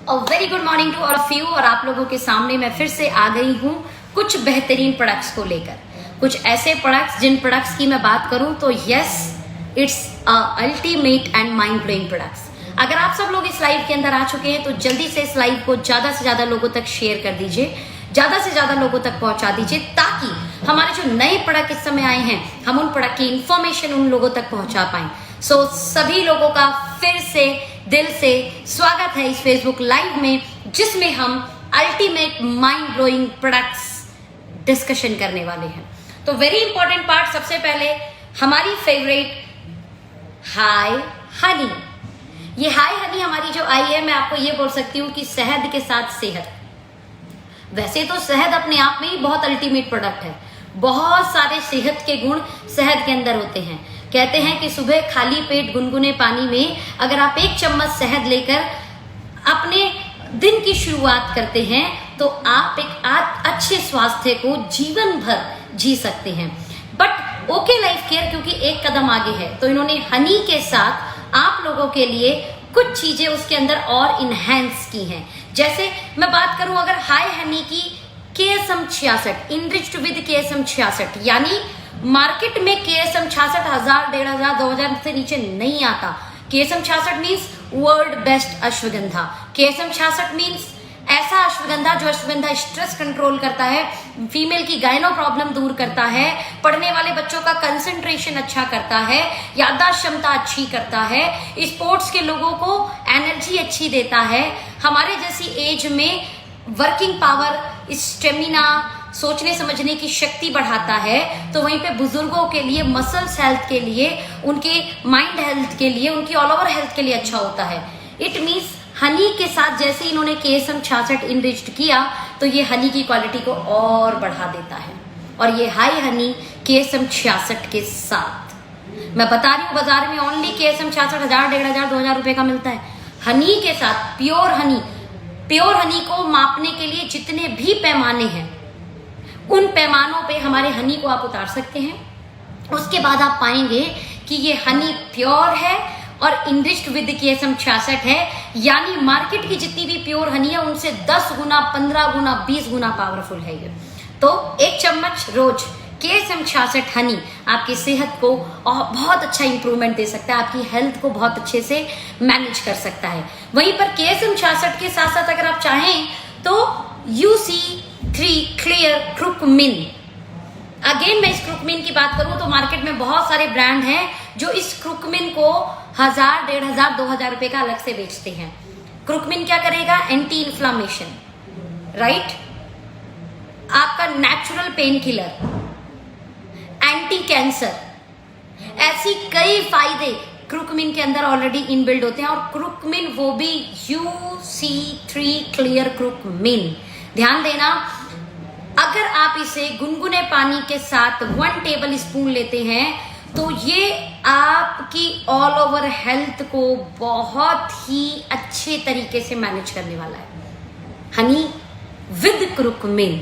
Very good morning to all of you. और आप लोगों के सामने मैं फिर से आ गई हूँ कुछ बेहतरीन प्रोडक्ट्स को लेकर, कुछ ऐसे प्रोडक्ट्स जिन प्रोडक्ट्स की मैं बात करूं तो yes, it's ultimate and mind blowing products. अगर आप सब लोग इस लाइव के अंदर आ चुके हैं तो जल्दी से इस लाइव को ज्यादा से ज्यादा लोगों तक शेयर कर दीजिए, ज्यादा से ज्यादा लोगों तक पहुंचा दीजिए, ताकि हमारे जो नए प्रोडक्ट इस समय आए हैं हम उन प्रोडक्ट की इंफॉर्मेशन उन लोगों तक पहुंचा पाएं। सो सभी लोगों का फिर से दिल से स्वागत है इस फेसबुक लाइव में, जिसमें हम ultimate mind blowing products discussion करने वाले हैं। तो वेरी इंपॉर्टेंट पार्ट, सबसे पहले हमारी फेवरेट हाय हनी। ये हाय हनी हमारी जो आई है, मैं आपको ये बोल सकती हूँ कि शहद के साथ सेहत। वैसे तो शहद अपने आप में ही बहुत अल्टीमेट प्रोडक्ट है, बहुत सारे सेहत के गुण शहद के अंदर होते हैं। कहते हैं कि सुबह खाली पेट गुनगुने पानी में अगर आप 1 चम्मच शहद लेकर अपने दिन की शुरुआत करते हैं तो आप एक अच्छे स्वास्थ्य को जीवन भर जी सकते हैं। बट ओके लाइफ केयर क्योंकि एक कदम आगे है, तो इन्होंने हनी के साथ आप लोगों के लिए कुछ चीजें उसके अंदर और इनहेंस की हैं। जैसे मैं बात करूं अगर हाय हनी की KSM 66 इनरिच्ड विद KSM 66, यानी मार्केट में KSM 66 1000, 1500, 2000 से नीचे नहीं आता। KSM 66 means world best ashwagandha. KSM 66 means ऐसा अश्वगंधा जो अश्वगंधा स्ट्रेस कंट्रोल करता है, फीमेल की गायनो प्रॉब्लम दूर करता है, पढ़ने वाले बच्चों का कंसंट्रेशन अच्छा करता है, याददाश्त क्षमता अच्छी करता है, स्पोर्ट्स के लोगों को एनर्जी अच्छी देता है, हमारे जैसी एज में वर्किंग पावर, स्टेमिना, सोचने समझने की शक्ति बढ़ाता है। तो वहीं पे बुजुर्गों के लिए मसल्स हेल्थ के लिए, उनके माइंड हेल्थ के लिए, उनकी ऑल ओवर हेल्थ के लिए अच्छा होता है। इट मीन्स हनी के साथ जैसे इन्होंने KSM 66 इनरिच्ड किया तो ये हनी की क्वालिटी को और बढ़ा देता है। और ये हाई हनी KSM 66 के साथ मैं बता रही हूँ, बाजार में ओनली KSM 66 1000, 1500, 2000 रुपए का मिलता है। हनी के साथ प्योर हनी को मापने के लिए जितने भी पैमाने हैं उन पैमानों पे हमारे हनी को आप उतार सकते हैं। उसके बाद आप पाएंगे कि ये हनी प्योर है और इनरिच्ड विद KSM 66 है, यानी मार्केट की जितनी भी प्योर हनी है उनसे 10 गुना, 15 गुना, 20 गुना पावरफुल है ये। तो 1 चम्मच रोज KSM 66 हनी आपकी सेहत को बहुत अच्छा इंप्रूवमेंट दे सकता है, आपकी हेल्थ को बहुत अच्छे से मैनेज कर सकता है। वहीं पर KSM 66 के साथ साथ अगर आप चाहें तो UC3 क्लियर क्रुकमिन, अगेन मैं इस क्रुकमिन की बात करूं तो मार्केट में बहुत सारे ब्रांड हैं जो इस क्रुकमिन को 1000, 1500, 2000 रुपए का अलग से बेचते हैं। क्रुकमिन क्या करेगा? एंटी इन्फ्लामेशन, राइट, आपका natural pain killer, anti cancer, ऐसी कई फायदे क्रुकमिन के अंदर ऑलरेडी इनबिल्ड होते हैं। और क्रुकमिन वो भी UC3 क्लियर क्रुकमिन। ध्यान देना, अगर आप इसे गुनगुने पानी के साथ 1 टेबल स्पून लेते हैं तो ये आपकी ऑल ओवर हेल्थ को बहुत ही अच्छे तरीके से मैनेज करने वाला है। हनी विद क्रुकमिन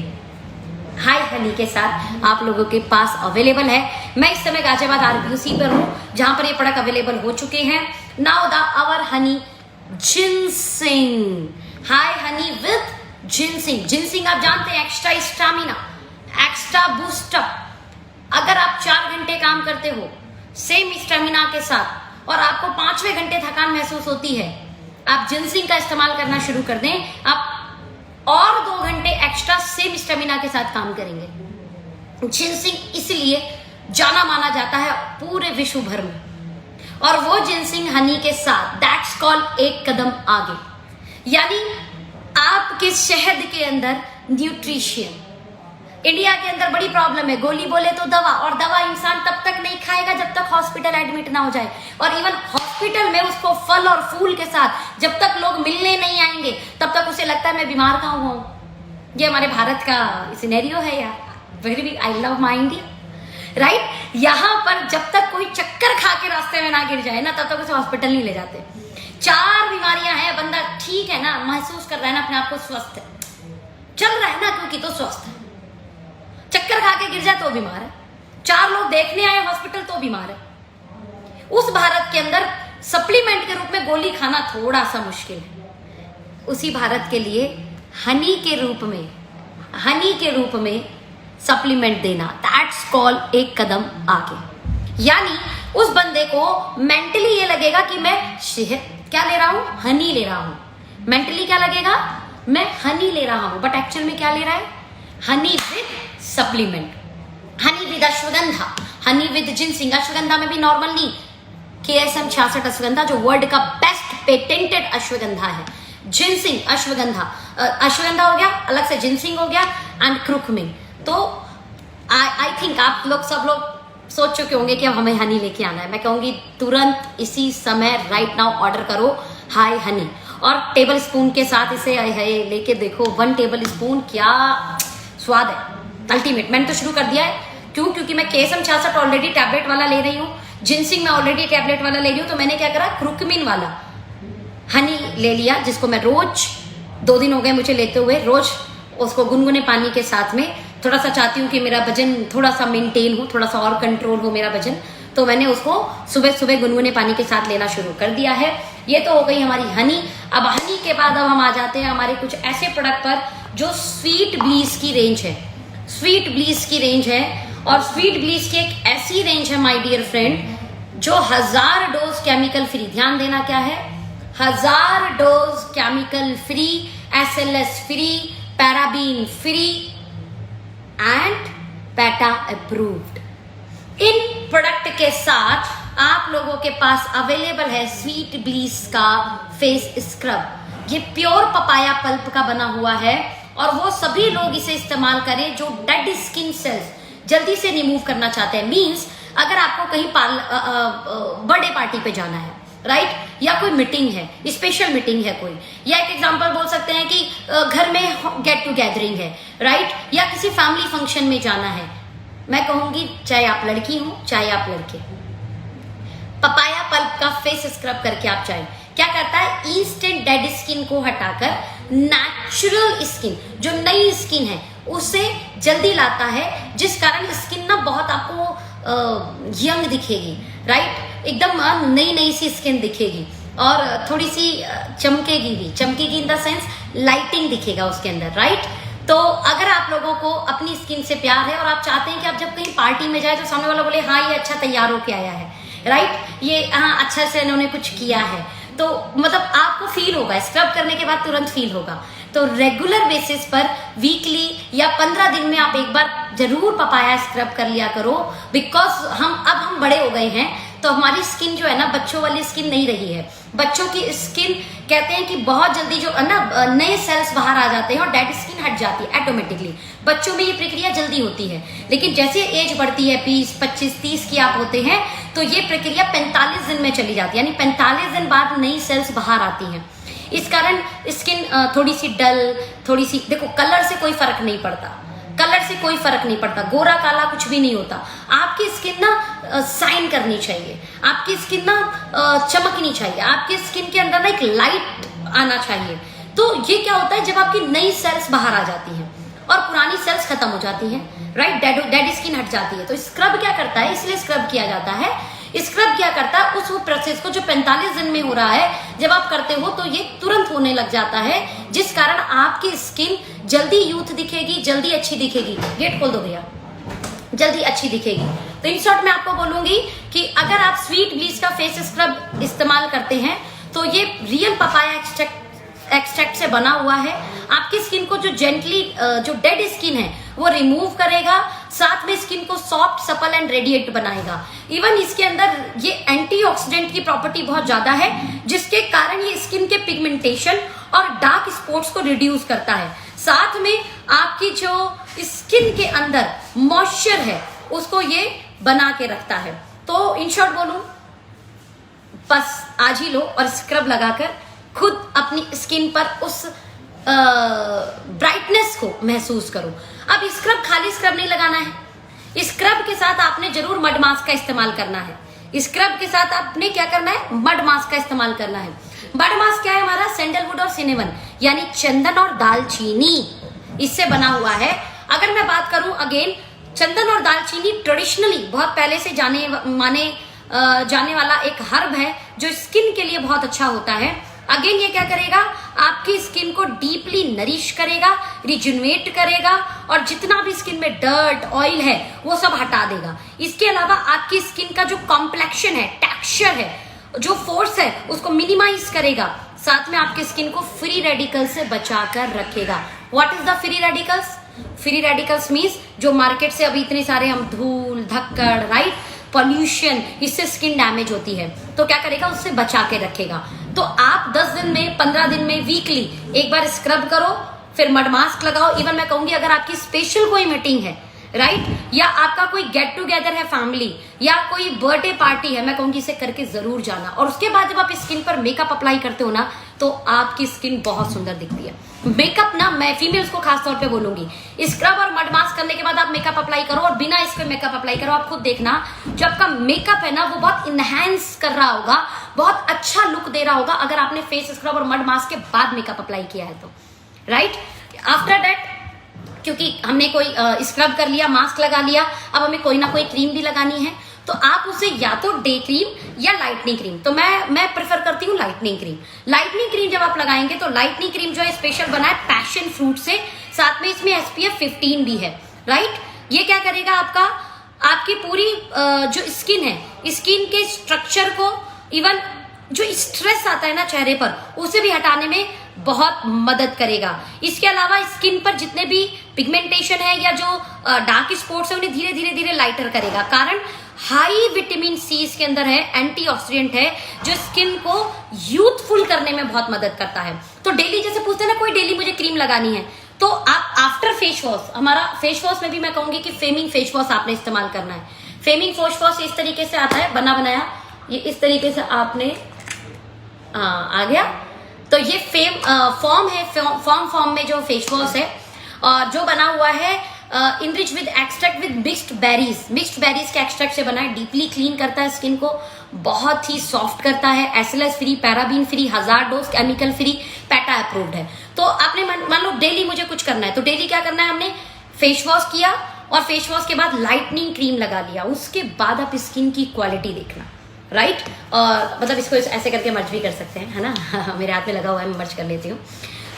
हाय हनी के साथ आप लोगों के पास अवेलेबल है। मैं इस समय गाजियाबाद RBUC पर हूं जहां पर ये प्रोडक्ट अवेलेबल हो चुके हैं। Now the our honey ginseng, hi honey with ginseng. Ginseng आप जानते हैं, एक्स्ट्रा स्टामिना, एक्स्ट्रा बूस्टअप। अगर आप 4 घंटे काम करते हो सेम स्टेमिना के साथ और आपको 5वें घंटे थकान महसूस होती है, आप जिनसिंग का इस्तेमाल करना शुरू कर दें, आप और 2 घंटे एक्स्ट्रा सेम स्टेमिना के साथ काम करेंगे। जिनसिंग इसलिए जाना माना जाता है पूरे विश्व भर में, और वो जिनसिंग हनी के साथ दैट्स कॉल्ड एक कदम आगे, यानी आपके शहद के अंदर न्यूट्रिशन। इंडिया के अंदर बड़ी प्रॉब्लम है, गोली बोले तो दवा, और दवा इंसान तब तक नहीं खाएगा जब तक हॉस्पिटल एडमिट ना हो जाए, और इवन हॉस्पिटल में उसको फल और फूल के साथ जब तक लोग मिलने नहीं आएंगे तब तक उसे लगता है मैं बीमार कहाँ हुआ हूं। ये हमारे भारत का सिनेरियो है यार। Very I love my India, right. यहां पर जब तक कोई चक्कर खा के रास्ते में ना गिर जाए ना, तब तक उसे हॉस्पिटल नहीं ले जाते। 4 बीमारियां हैं, बंदा ठीक है ना, महसूस कर रहा है ना अपने आप को स्वस्थ है, चल रहा है ना क्योंकि तो स्वस्थ है। चक्कर खा के गिर जाए तो बीमार है, 4 लोग देखने आए हॉस्पिटल तो बीमार है। उस भारत के अंदर सप्लीमेंट के रूप में गोली खाना थोड़ा सा मुश्किल है। उसी भारत के लिए हनी के रूप में सप्लीमेंट देना, दैट्स कॉल एक कदम आगे। यानी उस बंदे को मेंटली ये लगेगा कि मैं क्या ले रहा हूं, हनी ले रहा हूं। मेंटली क्या लगेगा, मैं हनी ले रहा हूं, बट एक्चुअल में क्या ले रहा है, Honey with supplement, Honey with ashwagandha, Honey with ginseng. Ashwagandha में भी नॉर्मल नहीं, KSM 66 अश्वगंधा जो वर्ल्ड का बेस्ट पेटेंटेड अश्वगंधा है। जिनसिंग अश्वगंधा हो गया, अलग से जिनसिंग हो गया एंड क्रुकमिंग। तो आई थिंक आप लोग सब लोग सोच चुके होंगे कि अब हमें हनी लेके आना है। मैं कहूंगी तुरंत इसी समय राइट नाउ ऑर्डर करो हाय हनी, और टेबल स्पून के साथ इसे लेके देखो, 1 टेबल स्पून, क्या स्वाद है, अल्टीमेट। मैंने तो शुरू कर दिया है, क्योंकि मैं KSM 66 ऑलरेडी टैबलेट वाला ले रही हूँ, जिनसिंग में ऑलरेडी टैबलेट वाला ले रही हूँ, तो मैंने क्या करा, क्रुकमिन वाला हनी ले लिया, जिसको मैं रोज 2 दिन हो गए मुझे लेते हुए, रोज उसको गुनगुने पानी के साथ में, थोड़ा सा चाहती हूँ कि मेरा वजन थोड़ा सा मेंटेन हो, थोड़ा सा और कंट्रोल हो मेरा वजन, तो मैंने उसको सुबह सुबह गुनगुने पानी के साथ लेना शुरू कर दिया है। ये तो हो गई हमारी हनी। अब हनी के बाद अब हम आ जाते हैं हमारे कुछ ऐसे प्रोडक्ट पर जो स्वीट ब्लीस की रेंज है, स्वीट ब्लीस की रेंज है। और स्वीट ब्लीस की एक ऐसी रेंज है माय डियर फ्रेंड जो 1000 डोज केमिकल फ्री, ध्यान देना क्या है, 1000 dose chemical free, SLS free, paraben free and PETA approved. In product के साथ आप लोगों के पास अवेलेबल है स्वीट ब्लीस का फेस स्क्रब। ये प्योर पपाया पल्प का बना हुआ है और वो सभी लोग इसे इस्तेमाल करें जो डेड स्किन सेल्स जल्दी से रिमूव करना चाहते हैं। मींस अगर आपको कहीं बर्थडे पार्टी पे जाना है, राइट, या कोई मीटिंग है, स्पेशल मीटिंग है कोई, या एक एग्जांपल बोल सकते हैं कि घर में गेट टुगेदरिंग है, राइट, या किसी फैमिली फंक्शन में जाना है, मैं कहूंगी चाहे आप लड़की हो चाहे आप लड़के, पपाया पल्प का फेस स्क्रब करके आप चाहें। क्या करता है, इंस्टेंट डेड स्किन को हटाकर नेचुरल स्किन, जो नई स्किन है, उसे जल्दी लाता है, जिस कारण स्किन ना बहुत आपको यंग दिखेगी, राइट, एकदम नई नई सी स्किन दिखेगी और थोड़ी सी चमकेगी भी, चमकेगी इन द सेंस लाइटिंग दिखेगा उसके अंदर, राइट। तो अगर आप लोगों को अपनी स्किन से प्यार है और आप चाहते हैं कि आप जब कहीं पार्टी में जाए तो सामने वाला बोले हाँ ये अच्छा तैयार होके आया है, राइट, ये हाँ अच्छा से इन्होंने कुछ किया है, तो मतलब आपको फील होगा, स्क्रब करने के बाद तुरंत फील होगा। तो रेगुलर बेसिस पर वीकली या 15 दिन में आप एक बार जरूर पपाया स्क्रब कर लिया करो, बिकॉज हम बड़े हो गए हैं तो हमारी स्किन जो है ना बच्चों वाली स्किन नहीं रही है। बच्चों की स्किन कहते हैं कि बहुत जल्दी जो है ना नए सेल्स बाहर आ जाते हैं और डेड स्किन हट जाती है ऑटोमेटिकली। बच्चों में ये प्रक्रिया जल्दी होती है, लेकिन जैसे एज बढ़ती है 20, 25, 30 की आप होते हैं तो ये प्रक्रिया 45 दिन में चली जाती है, यानी 45 दिन बाद नई सेल्स बाहर आती हैं। इस कारण स्किन थोड़ी सी डल, थोड़ी सी, देखो कलर से कोई फर्क नहीं पड़ता, कलर से कोई फर्क नहीं पड़ता, गोरा काला कुछ भी नहीं होता। आपकी स्किन ना साइन करनी चाहिए, आपकी स्किन ना चमकनी चाहिए, आपकी स्किन के अंदर ना एक लाइट आना चाहिए। तो ये क्या होता है, जब आपकी नई सेल्स बाहर आ जाती हैं और पुरानी सेल्स खत्म हो जाती हैं, राइट, डेड स्किन हट जाती है। तो स्क्रब क्या करता है, इसलिए स्क्रब किया जाता है। स्क्रब क्या करता है, उस प्रोसेस को जो 45 दिन में हो रहा है जब आप करते हो तो ये तुरंत होने लग जाता है, जिस कारण आपकी स्किन जल्दी यूथ दिखेगी, जल्दी अच्छी दिखेगी। गेट खोल दो भैया, जल्दी अच्छी दिखेगी। तो इन शॉर्ट मैं आपको बोलूंगी कि अगर आप स्वीट ब्लीच का फेस स्क्रब इस्तेमाल करते हैं तो ये रियल पपाया एक्सट्रैक्ट से बना हुआ है। आपकी स्किन को जो जेंटली जो डेड स्किन है वो रिमूव करेगा, साथ में स्किन को सॉफ्ट, सपल एंड रेडिएट बनाएगा। इवन इसके अंदर ये एंटीऑक्सीडेंट की प्रॉपर्टी बहुत ज्यादा है, जिसके कारण ये स्किन के पिगमेंटेशन और डार्क स्पॉट्स को रिड्यूस करता है। साथ में आपकी जो स्किन के अंदर मॉइस्चर है उसको ये बना के रखता है। तो इन शॉर्ट बोलूं, बस आज ही लो और स्क्रब लगाकर खुद अपनी स्किन पर उस ब्राइटनेस को महसूस करो। अब स्क्रब खाली स्क्रब नहीं लगाना है, स्क्रब के साथ आपने जरूर मड मास्क का इस्तेमाल करना है। स्क्रब के साथ आपने क्या करना है, मड मास्क का इस्तेमाल करना है। मड मास्क क्या है हमारा, सैंडलवुड और सिनेमन यानी चंदन और दालचीनी, इससे बना हुआ है। अगर मैं बात करूं अगेन, चंदन और दालचीनी ट्रेडिशनली बहुत पहले से जाने वाला एक हर्ब है जो स्किन के लिए बहुत अच्छा होता है। अगेन ये क्या करेगा, आपकी स्किन को डीपली नरिश करेगा, रिजुनवेट करेगा और जितना भी स्किन में डर्ट ऑयल है वो सब हटा देगा। इसके अलावा आपकी स्किन का जो कॉम्प्लेक्शन है, टेक्सचर है, जो फोर्स है उसको मिनिमाइज करेगा, साथ में आपकी स्किन को फ्री रेडिकल से बचा कर रखेगा। What is the free radicals? Free radicals means जो मार्केट से अभी इतने सारे हम धूल धक्कड़, राइट, पॉल्यूशन, इससे स्किन डैमेज होती है, तो क्या करेगा, उससे बचा के रखेगा। तो आप 10 दिन में, 15 दिन में, वीकली एक बार स्क्रब करो, फिर मड मास्क लगाओ। इवन मैं कहूंगी अगर आपकी स्पेशल कोई मीटिंग है, राइट, या आपका कोई गेट टुगेदर है फैमिली, या कोई बर्थडे पार्टी है, मैं कहूंगी इसे करके जरूर जाना। और उसके बाद जब आप स्किन पर मेकअप अप्लाई करते हो ना, तो आपकी स्किन बहुत सुंदर दिखती है। मेकअप ना, मैं फीमेल्स को खास तौर पे बोलूंगी, स्क्रब और मड मास्क करने के बाद आप मेकअप अप्लाई करो और बिना इस पे मेकअप अप्लाई करो, आप खुद देखना जो आपका मेकअप है ना वो बहुत इनहेंस कर रहा होगा, बहुत अच्छा लुक दे रहा होगा अगर आपने फेस स्क्रब और मड मास्क के बाद मेकअप अप्लाई किया है तो, राइट। आफ्टर दैट, क्योंकि हमने कोई स्क्रब कर लिया, मास्क लगा लिया, अब हमें कोई ना कोई क्रीम भी लगानी है, तो आप उसे या तो डे क्रीम या लाइटनिंग क्रीम, तो मैं प्रेफर करती हूँ लाइटनिंग क्रीम। लाइटनिंग क्रीम जब आप लगाएंगे तो लाइटनिंग क्रीम जो है स्पेशल बना है पैशन फ्रूट से, साथ में इसमें SPF 15 भी है, राइट। ये क्या करेगा, आपकी पूरी जो स्किन है, स्किन के स्ट्रक्चर को, इवन जो स्ट्रेस आता है ना चेहरे पर, उसे भी हटाने में बहुत मदद करेगा। इसके अलावा स्किन पर जितने भी पिगमेंटेशन है या जो डार्क स्पॉट्स है उन्हें धीरे धीरे धीरे लाइटर करेगा। कारण हाई विटामिन सी इसके अंदर है, एंटीऑक्सीडेंट है, जो स्किन को यूथफुल करने में बहुत मदद करता है। तो डेली जैसे पूछते हैं ना कोई, डेली मुझे क्रीम लगानी है, तो आप आफ्टर फेस वॉश, हमारा फेस वॉश में भी मैं कहूंगी कि फेमिंग फेस वॉश आपने इस्तेमाल करना है। फेमिंग फेस वॉश इस तरीके से आता है, बना बनाया, ये इस तरीके से आपने आ गया, तो ये फॉर्म है, फॉर्म में जो फेस वॉश है और जो बना हुआ है enrich with extract with mixed berries के एक्सट्रैक्ट से बना है। डीपली क्लीन करता है स्किन को, बहुत ही सॉफ्ट करता है, SLS free, paraben free, hazardous, chemical free, PETA approved है। तो आपने मान लो डेली मुझे कुछ करना है, तो डेली क्या करना है, हमने फेस वॉश किया और फेस वॉश के बाद लाइटनिंग क्रीम लगा लिया, उसके बाद आप स्किन की क्वालिटी देखना, राइट। और मतलब इसको ऐसे करके मर्ज भी कर सकते हैं, है ना मेरे हाथ में लगा हुआ है, मैं मर्ज कर लेती हूँ।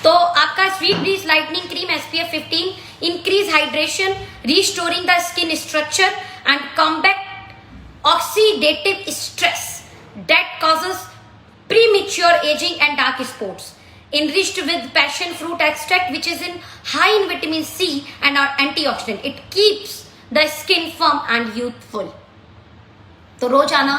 तो आपका sweet bleach lightning cream SPF 15 increase hydration, restoring the skin structure and combat oxidative stress that causes premature ageing and dark spots, enriched with passion fruit extract which is in high in vitamin C and are antioxidant. It keeps the skin firm and youthful. तो रोजाना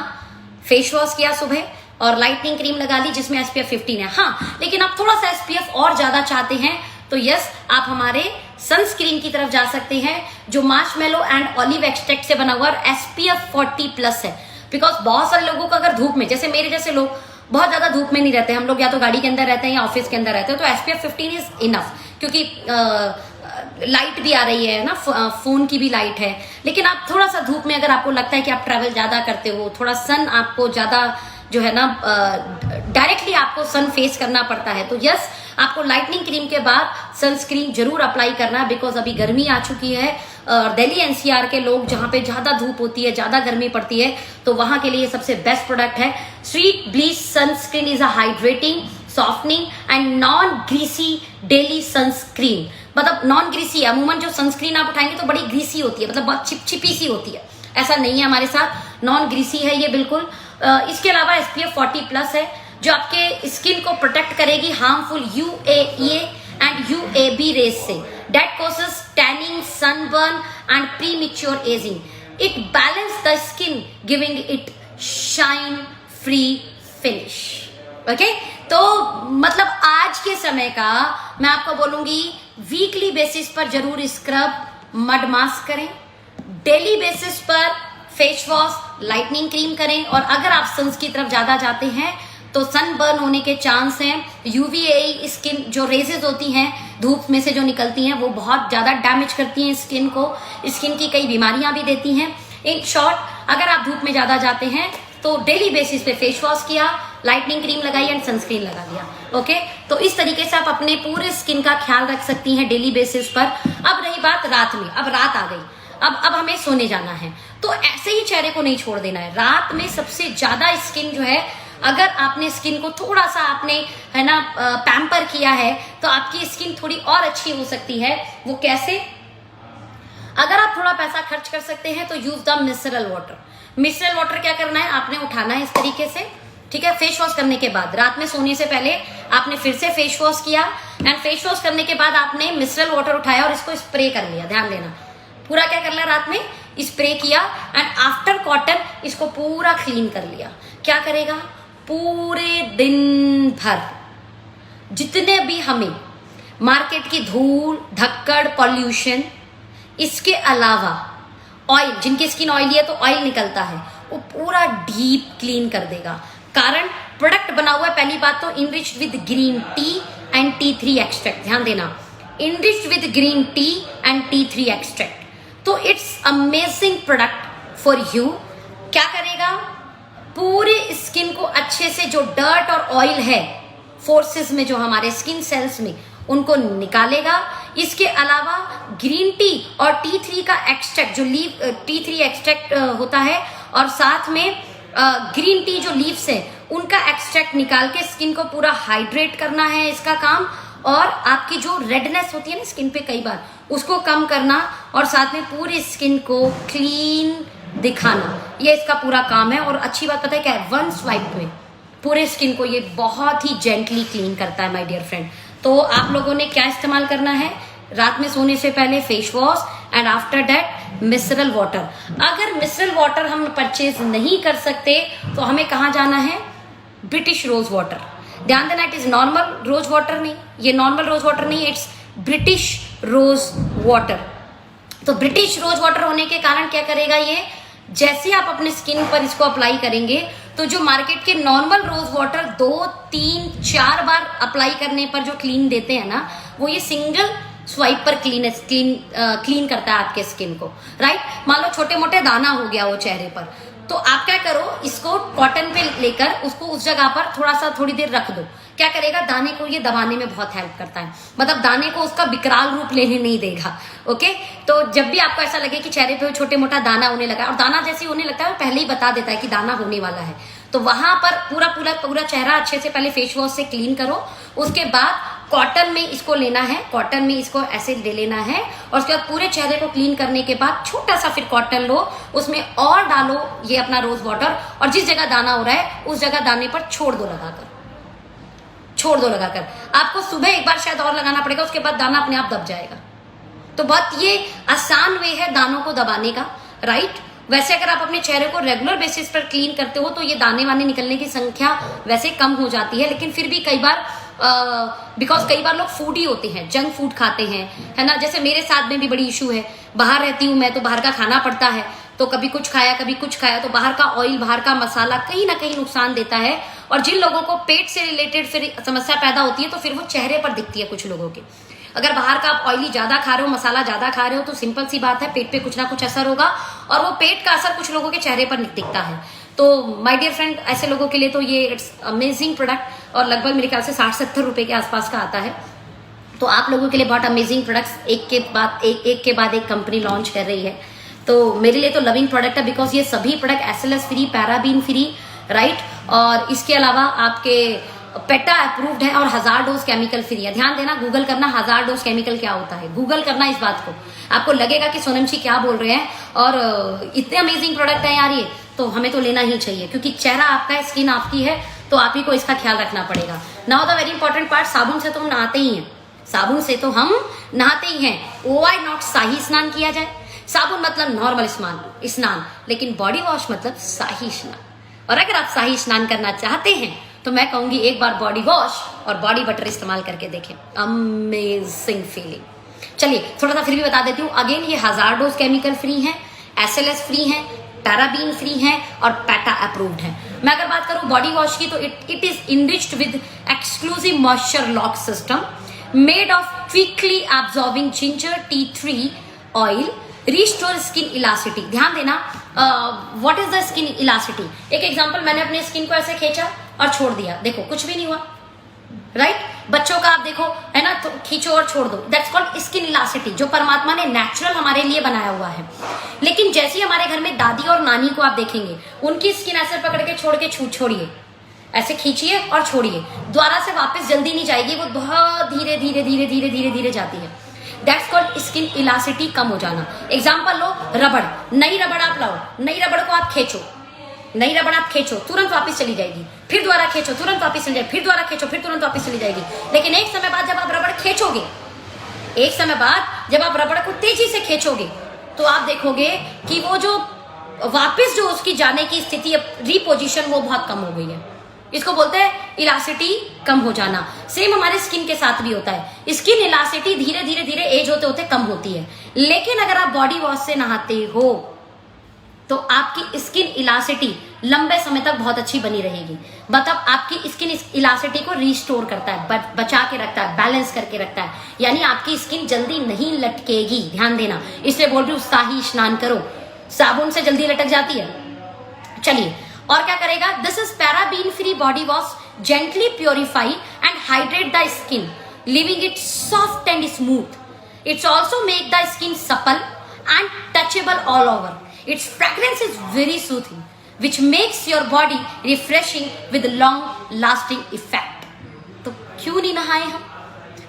face wash किया सुबह और lightning cream लगा ली जिसमें SPF 15 है। हाँ, लेकिन आप थोड़ा सा SPF और ज्यादा चाहते हैं तो यस, आप हमारे सनस्क्रीन की तरफ जा सकते हैं जो मार्शमेलो एंड ऑलिव एक्सट्रैक्ट से बना हुआ और SPF 40+ है। बिकॉज बहुत सारे लोगों को अगर धूप में, जैसे मेरे जैसे लोग बहुत ज्यादा धूप में नहीं रहते, हम लोग या तो गाड़ी के अंदर रहते हैं या ऑफिस के अंदर रहते हैं, तो SPF 15 इज इनफ, क्योंकि लाइट भी आ रही है ना, फोन की भी लाइट है। लेकिन आप थोड़ा सा धूप में अगर आपको लगता है कि आप ट्रैवल ज्यादा करते हो, थोड़ा सन आपको ज्यादा जो है ना डायरेक्टली आपको सन फेस करना पड़ता है, तो यस, आपको लाइटनिंग क्रीम के बाद सनस्क्रीन जरूर अप्लाई करना है। बिकॉज अभी गर्मी आ चुकी है और दिल्ली NCR के लोग जहां पे ज्यादा धूप होती है, ज्यादा गर्मी पड़ती है, तो वहां के लिए सबसे बेस्ट प्रोडक्ट है sweet bleach sunscreen. Is a hydrating, softening and non greasy daily sunscreen. मतलब नॉन ग्रीसी, अमूमन जो सनस्क्रीन आप उठाएंगे तो बड़ी ग्रीसी होती है, मतलब बहुत चिपचिपी सी होती है, ऐसा नहीं है हमारे साथ, नॉन ग्रीसी है ये बिल्कुल। इसके अलावा SPF 40+ है जो आपके स्किन को प्रोटेक्ट करेगी harmful UVA and UVB rays से, that causes tanning, sunburn and premature ageing. It balance the skin giving it shine free finish. Okay, तो मतलब आज के समय का मैं आपको बोलूंगी वीकली बेसिस पर जरूर स्क्रब, मड मास्क करें, डेली बेसिस पर फेस वॉश, लाइटनिंग क्रीम करें, और अगर आप सन्स की तरफ ज्यादा जाते हैं तो सन बर्न होने के चांस हैं। UVA स्किन जो रेजेस होती हैं धूप में से जो निकलती हैं वो बहुत ज्यादा डैमेज करती हैं स्किन को, स्किन की कई बीमारियां भी देती हैं। इन शॉर्ट, अगर आप धूप में ज्यादा जाते हैं तो डेली बेसिस पे फेस वॉश किया, लाइटनिंग क्रीम लगाई एंड सनस्क्रीन लगा लिया। ओके, तो इस तरीके से आप अपने पूरे स्किन का ख्याल रख सकती हैं डेली बेसिस पर। अब रही बात रात में, अब रात आ गई, अब हमें सोने जाना है, तो ऐसे ही चेहरे को नहीं छोड़ देना है। रात में सबसे ज्यादा स्किन जो है अगर आपने स्किन को थोड़ा सा आपने है ना पैम्पर किया है तो आपकी स्किन थोड़ी और अच्छी हो सकती है। वो कैसे? अगर आप थोड़ा पैसा खर्च कर सकते हैं तो यूज द मिसरल वाटर। मिसरल वाटर क्या करना है, आपने उठाना है इस तरीके से, ठीक है। फेस वॉश करने के बाद, रात में सोने से पहले आपने फिर से फेस वॉश किया, एंड फेस वॉश करने के बाद आपने मिसरल वाटर उठाया और इसको स्प्रे कर लिया। ध्यान देना, पूरा क्या कर लिया, रात में स्प्रे किया, एंड आफ्टर कॉटन इसको पूरा क्लीन कर लिया। क्या करेगा, पूरे दिन भर जितने भी हमें मार्केट की धूल धक्कड़ पॉल्यूशन, इसके अलावा ऑयल, जिनकी स्किन ऑयली है तो ऑयल निकलता है, वो पूरा डीप क्लीन कर देगा। कारण प्रोडक्ट बना हुआ है, पहली बात तो enriched with green tea and T3 extract. ध्यान देना, enriched with green tea and T3 extract. तो it's amazing product for you. क्या करेगा, पूरे स्किन को अच्छे से जो डर्ट और ऑयल है फोर्सेस में, जो हमारे स्किन सेल्स में, उनको निकालेगा। इसके अलावा ग्रीन टी और T3 का एक्सट्रैक्ट, जो T3 एक्सट्रैक्ट होता है, और साथ में ग्रीन टी जो लीव्स है उनका एक्सट्रैक्ट निकाल के स्किन को पूरा हाइड्रेट करना है इसका काम, और आपकी जो रेडनेस होती है ना स्किन पे कई बार, उसको कम करना, और साथ में पूरी स्किन को क्लीन दिखाना, ये इसका पूरा काम है। और अच्छी बात पता है क्या है, वन स्वाइप में पूरे स्किन को ये बहुत ही जेंटली क्लीन करता है माय डियर फ्रेंड। तो आप लोगों ने क्या इस्तेमाल करना है, रात में सोने से पहले face wash, and after that micellar water. अगर मिसरल वाटर हम परचेज नहीं कर सकते तो हमें कहाँ जाना है, ब्रिटिश रोज वाटर। ध्यान देना, it is normal rose water नहीं, ये नॉर्मल रोज वाटर नहीं, इट्स ब्रिटिश रोज वाटर। तो ब्रिटिश रोज वाटर होने के कारण क्या करेगा ये, जैसे आप अपने स्किन पर इसको अप्लाई करेंगे तो जो मार्केट के नॉर्मल रोज वाटर 2, 3, 4 बार अप्लाई करने पर जो क्लीन देते हैं ना, वो ये सिंगल स्वाइप पर क्लीन करता है आपके स्किन को, राइट। मान लो छोटे मोटे दाना हो गया वो चेहरे पर, तो आप क्या करो, इसको कॉटन पे लेकर उसको उस जगह पर थोड़ी देर रख दो। क्या करेगा, दाने को ये दबाने में बहुत हेल्प करता है, मतलब दाने को उसका विकराल रूप लेने नहीं देगा। ओके, तो जब भी आपको ऐसा लगे कि चेहरे पे छोटे मोटा दाना होने लगा, और दाना जैसे होने लगता है वो पहले ही बता देता है कि दाना होने वाला है, तो वहां पर पूरा चेहरा अच्छे से पहले फेस वॉश से क्लीन करो। उसके बाद कॉटन में इसको लेना है, कॉटन में इसको ऐसे ले लेना है, और उसके बाद पूरे चेहरे को क्लीन करने के बाद छोटा सा फिर कॉटन लो, उसमें और डालो ये अपना रोज वाटर, और जिस जगह दाना हो रहा है उस जगह दाने पर छोड़ दो लगाकर। आपको सुबह एक बार शायद और लगाना पड़ेगा, उसके बाद दाना अपने आप दब जाएगा। तो बहुत ये आसान वे है दानों को दबाने का, राइट। वैसे अगर आप अपने चेहरे को रेगुलर बेसिस पर क्लीन करते हो तो ये दाने वाने निकलने की संख्या वैसे कम हो जाती है, लेकिन फिर भी कई बार बिकॉज कई बार लोग फूडी होते हैं, जंक फूड खाते हैं, है ना। जैसे मेरे साथ में भी बड़ी इशू है, बाहर रहती हूँ मैं तो बाहर का खाना पड़ता है, तो कभी कुछ खाया, तो बाहर का ऑयल, बाहर का मसाला कहीं ना कहीं नुकसान देता है। और जिन लोगों को पेट से रिलेटेड फिर समस्या पैदा होती है तो फिर वो चेहरे पर दिखती है कुछ लोगों के। अगर बाहर का आप ऑयली ज्यादा खा रहे हो, मसाला ज्यादा खा रहे हो, तो सिंपल सी बात है पेट पे कुछ ना कुछ असर होगा, और वो पेट का असर कुछ लोगों के चेहरे पर दिखता है। तो माय डियर फ्रेंड, ऐसे लोगों के लिए तो ये इट्स अमेजिंग प्रोडक्ट, और लगभग मेरे ख्याल से 60-70 रुपए के आसपास का आता है। तो आप लोगों के लिए बहुत अमेजिंग प्रोडक्ट्स एक के बाद एक कंपनी लॉन्च कर रही है। तो मेरे लिए तो लविंग प्रोडक्ट है, बिकॉज ये सभी product SLS free, paraben free, right, और इसके अलावा आपके पेटा अप्रूव्ड है और 1000 डोज केमिकल फ्री है। ध्यान देना, गूगल करना 1000 डोज केमिकल क्या होता है, गूगल करना इस बात को, आपको लगेगा कि सोनम जी क्या बोल रहे हैं, और इतने अमेजिंग प्रोडक्ट है यार ये, तो हमें तो लेना ही चाहिए, क्योंकि चेहरा आपका है, स्किन आपकी है, तो आप ही को इसका ख्याल रखना पड़ेगा। Now the very important part, साबुन से तो हम नहाते ही हैं, वाई नॉट शाही स्नान किया जाए। साबुन मतलब नॉर्मल स्नान, लेकिन बॉडी वॉश मतलब शाही स्नान। और अगर आप शाही स्नान करना चाहते हैं तो मैं कहूंगी एक बार बॉडी वॉश और बॉडी बटर इस्तेमाल करके देखें, अमेजिंग फीलिंग। चलिए थोड़ा सा फिर भी बता देती हूँ, अगेन ये 1000 डोज केमिकल फ्री है, SLS फ्री है, पैराबीन फ्री है, और पैटा अप्रूव्ड है। मैं अगर बात करूं बॉडी वॉश की, तो it is enriched with exclusive moisture lock system made of quickly absorbing ginger tea 3 oil, restore skin elasticity. ध्यान देना, what is the skin elasticity. एक एग्जांपल, मैंने अपने स्किन को ऐसे खींचा और छोड़ दिया, देखो कुछ भी नहीं हुआ, राइट। बच्चों का आप देखो, है ना, तो खींचो और छोड़ दो, दैट्स कॉल्ड स्किन इलास्टिटी, जो परमात्मा ने नेचुरल हमारे लिए बनाया हुआ है। लेकिन जैसे ही हमारे घर में दादी और नानी को आप देखेंगे, उनकी स्किन ऐसे पकड़ के छोड़ के छोड़िए, ऐसे खींचिए और छोड़िए, दोबारा से वापस जल्दी नहीं जाएगी, वो बहुत धीरे धीरे धीरे धीरे धीरे धीरे जाती है। दैट्स कॉल्ड स्किन इलास्टिसिटी कम हो जाना। एग्जाम्पल लो, रबड़, नई रबड़ आप लाओ, नई रबड़ को आप खींचो, नई रबड़ आप खींचो, तुरंत वापस चली जाएगी, फिर दोबारा खींचो, तुरंत वापस चली जाएगी, फिर दोबारा खींचो, फिर तुरंत वापस चली जाएगी। लेकिन एक समय बाद जब आप रबड़ खींचोगे, एक समय बाद जब आप रबड़ को तेजी से खींचोगे, तो आप देखोगे कि वो जो वापस जो उसकी जाने की स्थिति, रीपोजिशन, वो बहुत कम हो गई है। इसको बोलते हैं इलास्टिसिटी कम हो जाना। सेम हमारे स्किन के साथ भी होता है, स्किन इलास्टिसिटी धीरे धीरे धीरे एज होते होते कम होती है। लेकिन अगर आप बॉडी वॉश से नहाते हो तो आपकी स्किन इलास्टिसिटी लंबे समय तक बहुत अच्छी बनी रहेगी। मतलब आपकी स्किन इलास्टिसिटी को रिस्टोर करता है, बचा के रखता है, बैलेंस करके रखता है, यानी आपकी स्किन जल्दी नहीं लटकेगी। ध्यान देना, इसलिए बोल रही हूँ शाही स्नान करो, साबुन से जल्दी लटक जाती है। चलिए, और क्या करेगा? This is paraben free body wash, gently purify and hydrate the skin, living it soft and smooth. It's also make the skin supple and touchable all over. Its fragrance is very soothing, which makes your body refreshing with long-lasting effect. तो क्यों नहीं नहाए हम?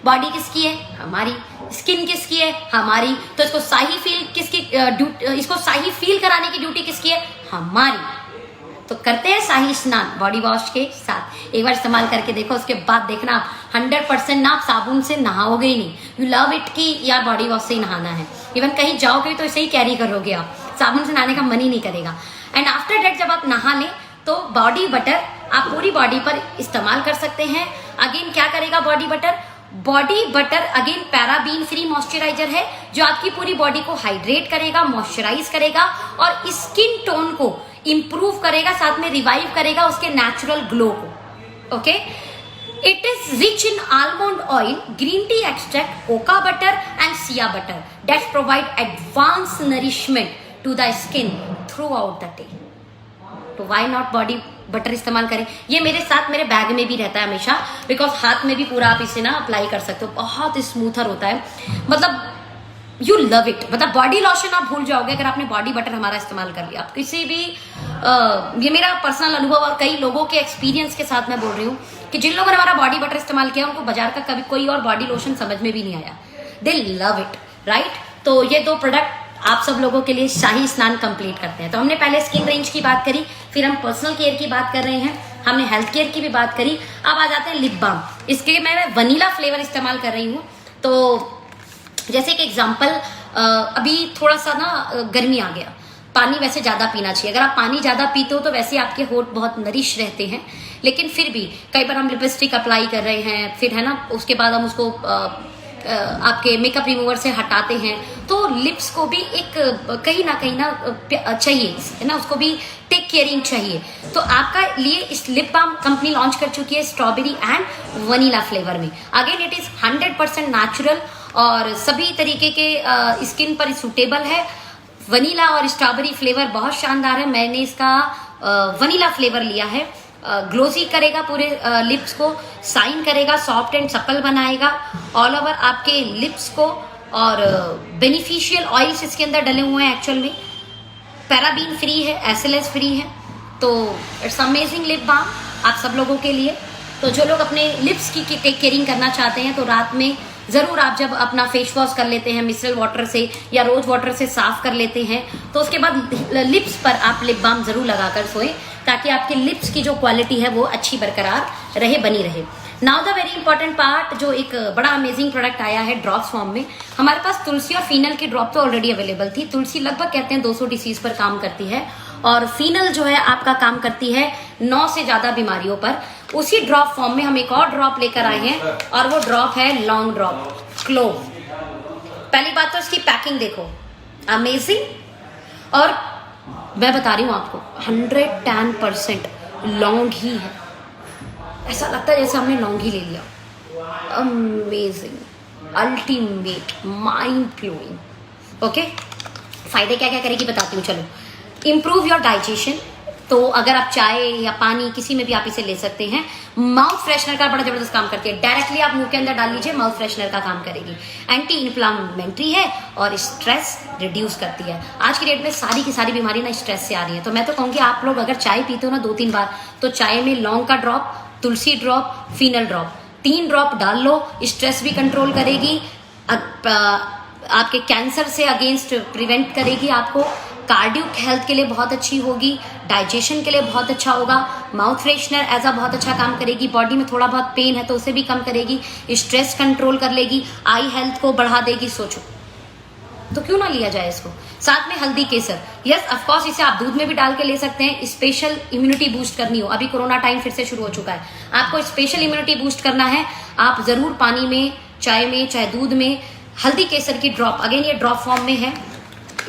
Body किसकी है? हमारी। Skin किसकी है? हमारी। तो इसको शाही फील किसकी, इसको शाही फील कराने की ड्यूटी किसकी है? हमारी। तो करते हैं शाही स्नान बॉडी वॉश के साथ। एक बार इस्तेमाल करके देखो, उसके बाद देखना 100% ना आप साबुन से नहाओगे ही नहीं। यू लव इट कि यार बॉडी वॉश से ही नहाना है। इवन कहीं जाओगे तो इसे ही कैरी करोगे आप, साबुन से नहाने का मन ही नहीं करेगा। एंड आफ्टर डेट जब आप नहा लें तो बॉडी बटर आप पूरी बॉडी पर इस्तेमाल कर सकते हैं। अगेन क्या करेगा body butter? Body butter again paraben free moisturiser है, जो आपकी पूरी बॉडी को हाइड्रेट करेगा, मॉइस्चराइज करेगा और स्किन टोन को इंप्रूव करेगा, साथ में रिवाइव करेगा उसके नेचुरल ग्लो को। Okay, it is rich in almond oil, green tea extract, cocoa butter and shea butter that provide advance nourishment to the skin throughout the day. तो why not body butter इस्तेमाल करें। ये मेरे साथ मेरे bag में भी रहता है हमेशा, बिकॉज हाथ में भी पूरा आप इसे ना अप्लाई कर सकते हो, बहुत स्मूथर होता है। मतलब यू लव इट। मतलब बॉडी लोशन आप भूल जाओगे अगर आपने बॉडी बटर हमारा इस्तेमाल कर लिया। आप किसी भी ये मेरा पर्सनल अनुभव और कई लोगों के एक्सपीरियंस के साथ मैं बोल रही हूँ कि जिन लोगों ने हमारा बॉडी बटर इस्तेमाल किया उनको बाजार का कभी कोई और बॉडी लोशन समझ में भी नहीं आया। दे लव इट, राइट। तो ये दो प्रोडक्ट आप सब लोगों के लिए शाही स्नान कंप्लीट करते हैं। तो हमने पहले स्किन रेंज की बात करी, फिर हम पर्सनल केयर की बात कर रहे हैं, हमने हेल्थ केयर की भी बात करी। अब आ जाते हैं लिप बाम। इसके मैं वनीला फ्लेवर इस्तेमाल कर रही हूँ। तो जैसे कि एग्जाम्पल, अभी थोड़ा सा ना गर्मी आ गया, पानी वैसे ज़्यादा पीना चाहिए। अगर आप पानी ज़्यादा पीते हो तो वैसे आपके होठ बहुत नरिश रहते हैं, लेकिन फिर भी कई बार हम लिपस्टिक अप्लाई कर रहे हैं, फिर है ना उसके बाद हम उसको आपके मेकअप रिमूवर से हटाते हैं, तो लिप्स को भी एक कहीं ना चाहिए, है ना, उसको भी टेक केयरिंग चाहिए। तो आपका लिए इस लिप बाम कंपनी लॉन्च कर चुकी है स्ट्रॉबेरी एंड वनीला फ्लेवर में। अगेन इट इज 100% नेचुरल और सभी तरीके के स्किन पर सूटेबल है। वनीला और स्ट्रॉबेरी फ्लेवर बहुत शानदार है। मैंने इसका वनीला फ्लेवर लिया है। ग्लोजी करेगा पूरे लिप्स को, साइन करेगा, सॉफ्ट एंड सपल बनाएगा ऑल ओवर आपके लिप्स को, और बेनिफिशियल ऑयल्स इसके अंदर डले हुए हैं। एक्चुअल में पैराबीन फ्री है, एसएलएस फ्री है। तो इट्स अमेजिंग लिप बाम आप सब लोगों के लिए। तो जो लोग अपने लिप्स की टेक केयरिंग करना चाहते हैं तो रात में ज़रूर आप जब अपना फेस वॉश कर लेते हैं मिसरल वाटर से या रोज वाटर से साफ कर लेते हैं, तो उसके बाद लिप्स पर आप लिप बाम ज़रूर लगाकर सोएं, ताकि आपके लिप्स की जो क्वालिटी है वो अच्छी बरकरार रहे, बनी रहे। Now the very important part, जो एक बड़ा अमेजिंग प्रोडक्ट आया है ड्रॉप्स फॉर्म में। हमारे पास तुलसी और फीनल की ड्रॉप तो ऑलरेडी अवेलेबल थी। तुलसी लगभग कहते हैं 200 डिसीज पर काम करती है, और फीनल जो है आपका काम करती है 9 से ज्यादा बीमारियों पर। उसी ड्रॉप फॉर्म में हम एक और ड्रॉप लेकर आए हैं, और वो ड्रॉप है लॉन्ग ड्रॉप क्लोव। पहली बात तो इसकी पैकिंग देखो, अमेजिंग। और मैं बता रही हूँ आपको 110% लौंग ही है। ऐसा लगता है जैसे हमने लौंग ही ले लिया। Amazing, ultimate, mind blowing. Okay, फायदे क्या क्या करेगी बताती हूँ। चलो, इम्प्रूव योर डाइजेशन, तो अगर आप चाय या पानी किसी में भी आप इसे ले सकते हैं। माउथ फ्रेशनर का बड़ा जबरदस्त काम करती है, डायरेक्टली आप मुंह के अंदर डाल लीजिए, माउथ फ्रेशनर का काम करेगी। एंटी इन्फ्लामेटरी है और स्ट्रेस रिड्यूस करती है। आज की डेट में सारी की सारी बीमारी ना स्ट्रेस से आ रही है। तो मैं तो कहूँगी आप लोग अगर चाय पीते हो ना 2-3 बार, तो चाय में लौंग का ड्रॉप, तुलसी ड्रॉप, फिनल ड्रॉप, 3 ड्रॉप डाल लो। स्ट्रेस भी कंट्रोल करेगी, आपके कैंसर से अगेंस्ट प्रिवेंट करेगी, आपको कार्डियो हेल्थ के लिए बहुत अच्छी होगी, डाइजेशन के लिए बहुत अच्छा होगा। माउथ फ्रेशनर एज अ बहुत अच्छा काम करेगी। बॉडी में थोड़ा बहुत पेन है तो उसे भी कम करेगी, स्ट्रेस कंट्रोल कर लेगी, आई हेल्थ को बढ़ा देगी। सोचो तो क्यों ना लिया जाए इसको। साथ में हल्दी केसर, यस ऑफ कोर्स इसे आप दूध में भी डाल के ले सकते हैं। स्पेशल इम्यूनिटी बूस्ट करनी हो, अभी कोरोना टाइम फिर से शुरू हो चुका है, आपको स्पेशल इम्यूनिटी बूस्ट करना है, आप जरूर पानी में, चाय में, चाहे दूध में हल्दी केसर की ड्रॉप, अगेन ये ड्रॉप फॉर्म में है,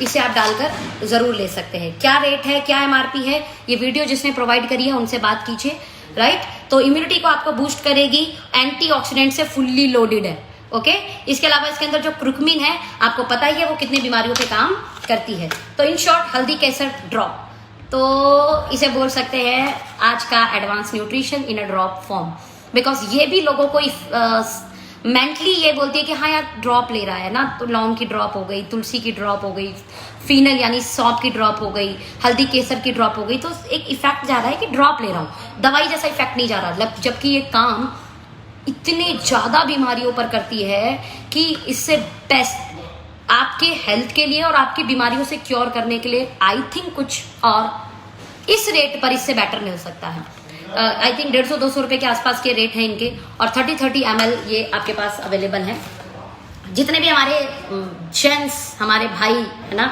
इसे आप डालकर जरूर ले सकते हैं। क्या रेट है, क्या एमआरपी है, ये वीडियो जिसने प्रोवाइड करी है उनसे बात कीजिए, राइट। तो इम्यूनिटी को आपको बूस्ट करेगी, एंटीऑक्सीडेंट से फुल्ली लोडेड है, ओके। इसके अलावा इसके अंदर जो क्रुकमिन है आपको पता ही है वो कितनी बीमारियों पे काम करती है। तो इन शॉर्ट हल्दी केसर ड्रॉप, तो इसे बोल सकते हैं आज का advance nutrition in a drop form, because ये भी लोगों को मेंटली ये बोलती है कि हाँ यार ड्रॉप ले रहा है ना, तो लौंग की ड्रॉप हो गई, तुलसी की ड्रॉप हो गई, फिनल यानी सौंफ की ड्रॉप हो गई, हल्दी केसर की ड्रॉप हो गई, तो एक इफेक्ट जा रहा है कि ड्रॉप ले रहा हूँ, दवाई जैसा इफेक्ट नहीं जा रहा। जबकि ये काम इतने ज्यादा बीमारियों पर करती है कि इससे बेस्ट आपके हेल्थ के लिए और आपकी बीमारियों से क्योर करने के लिए आई थिंक कुछ और इस रेट पर इससे बेटर मिल सकता है। आई थिंक 150-200 रुपए के आसपास के रेट हैं इनके, और 30-30 ml ये आपके पास अवेलेबल है। जितने भी हमारे जेंट्स, हमारे भाई है ना,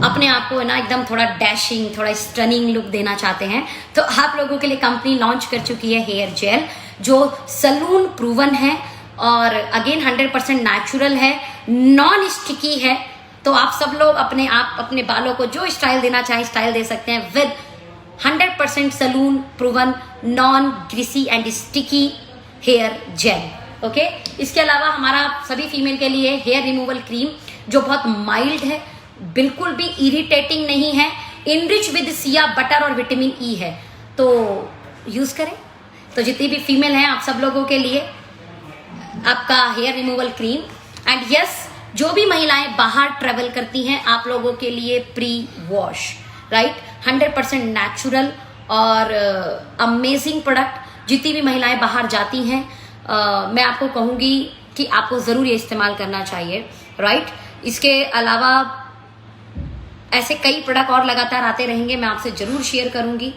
अपने आप को है ना एकदम थोड़ा डैशिंग, थोड़ा स्टनिंग लुक देना चाहते हैं, तो आप लोगों के लिए कंपनी लॉन्च कर चुकी है हेयर जेल, जो सलून प्रूवन है और अगेन 100% नेचुरल है, नॉन स्टिकी है। तो आप सब लोग अपने बालों को जो स्टाइल देना चाहें स्टाइल दे सकते हैं with 100% salon proven non greasy and sticky hair gel, okay. इसके अलावा हमारा सभी फीमेल के लिए हेयर रिमूवल क्रीम जो बहुत माइल्ड है, बिल्कुल भी इरिटेटिंग नहीं है, इनरिच विद सिया बटर और विटामिन ई है, तो यूज करें। तो जितनी भी फीमेल हैं आप सब लोगों के लिए आपका hair removal cream. And yes, जो भी महिलाएं बाहर ट्रेवल करती हैं आप लोगों के लिए प्री वॉश, राइट, 100% नेचुरल और अमेजिंग प्रोडक्ट। जितनी भी महिलाएं बाहर जाती हैं मैं आपको कहूंगी कि आपको जरूर ये इस्तेमाल करना चाहिए, राइट। इसके अलावा ऐसे कई प्रोडक्ट और लगातार आते रहेंगे, मैं आपसे जरूर शेयर करूंगी।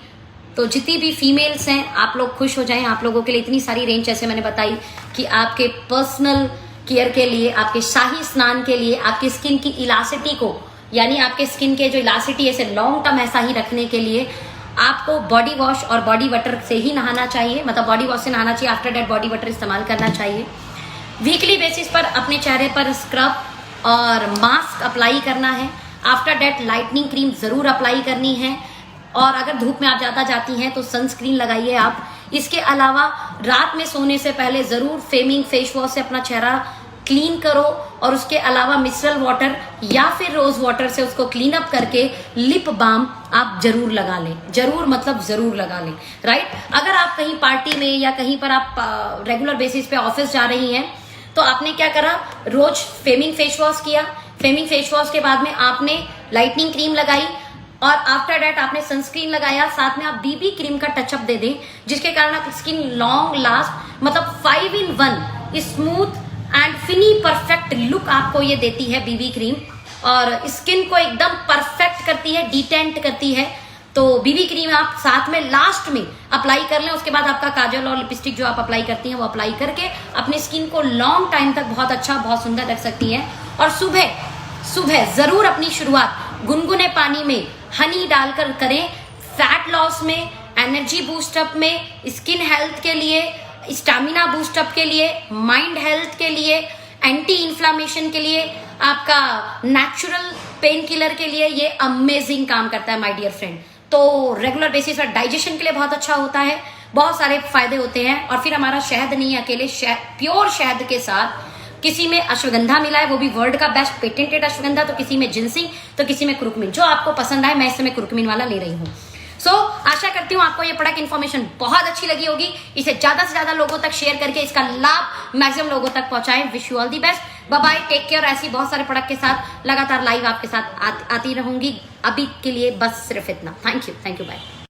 तो जितनी भी फीमेल्स हैं आप लोग खुश हो जाएं, आप लोगों के लिए इतनी सारी रेंज जैसे मैंने बताई कि आपके पर्सनल केयर के लिए, आपके शाही स्नान के लिए, आपकी स्किन की इलास्टिसिटी को, यानी आपके स्किन के जो इलास्टिसिटी ऐसे लॉन्ग टर्म ऐसा ही रखने के लिए आपको बॉडी वॉश और बॉडी वाटर से ही नहाना चाहिए, मतलब बॉडी वॉश से नहाना चाहिए, आफ्टर डेट बॉडी वाटर इस्तेमाल करना चाहिए। वीकली बेसिस पर अपने चेहरे पर स्क्रब और मास्क अप्लाई करना है, आफ्टर डेट लाइटनिंग क्रीम जरूर अप्लाई करनी है, और अगर धूप में आप ज्यादा जाती हैं तो सनस्क्रीन लगाइए आप। इसके अलावा रात में सोने से पहले जरूर फेमिंग फेस वॉश से अपना चेहरा क्लीन करो, और उसके अलावा मिनरल वाटर या फिर रोज वाटर से उसको क्लीन अप करके लिप बाम आप जरूर लगा लें, जरूर मतलब जरूर लगा लें, राइट। अगर आप कहीं पार्टी में या कहीं पर आप रेगुलर बेसिस पे ऑफिस जा रही हैं तो आपने क्या करा, रोज फेमिंग फेस वॉश किया, फेमिंग फेस वॉश के बाद में आपने लाइटनिंग क्रीम लगाई और आफ्टर डेट आपने सनस्क्रीन लगाया, साथ में आप बीबी क्रीम का टचअप दे दें, जिसके कारण आप स्किन लॉन्ग लास्ट, मतलब 5 in 1 smooth and Finney perfect look आपको ये देती है बीबी क्रीम, और स्किन को एकदम परफेक्ट करती है, डिटेंट करती है। तो बीबी क्रीम आप साथ में लास्ट में अप्लाई कर लें, उसके बाद आपका काजल और लिपस्टिक जो आप अप्लाई करती हैं वो अप्लाई करके अपनी स्किन को लॉन्ग टाइम तक बहुत अच्छा, बहुत सुंदर रख सकती हैं। और सुबह जरूर अपनी शुरुआत गुनगुने पानी में हनी डालकर करें, फैट लॉस में, एनर्जी बूस्टअप में, स्किन हेल्थ के लिए, स्टैमिना बूस्टअप के लिए, माइंड हेल्थ के लिए, एंटी इन्फ्लामेशन के लिए, आपका नेचुरल पेन किलर के लिए ये अमेजिंग काम करता है माय डियर फ्रेंड। तो रेगुलर बेसिस पर डाइजेशन के लिए बहुत अच्छा होता है, बहुत सारे फायदे होते हैं। और फिर हमारा शहद नहीं है अकेले, प्योर शहद के साथ किसी में अश्वगंधा मिला है, वो भी वर्ल्ड का बेस्ट पेटेंटेड अश्वगंधा, तो किसी में जिंसिंग, तो किसी में क्रुकमिन, जो आपको पसंद आए। मैं इस समय क्रुकमिन वाला ले रही हूँ। सो आशा करती हूँ आपको ये प्रोडक्ट इन्फॉर्मेशन बहुत अच्छी लगी होगी। इसे ज्यादा से ज्यादा लोगों तक शेयर करके इसका लाभ मैक्सिमम लोगों तक पहुंचाएं। Wish you all the best. Bye bye, take care. ऐसी बहुत सारे प्रोडक्ट के साथ लगातार लाइव आपके साथ आती रहूंगी। अभी के लिए बस सिर्फ इतना। Thank you bye.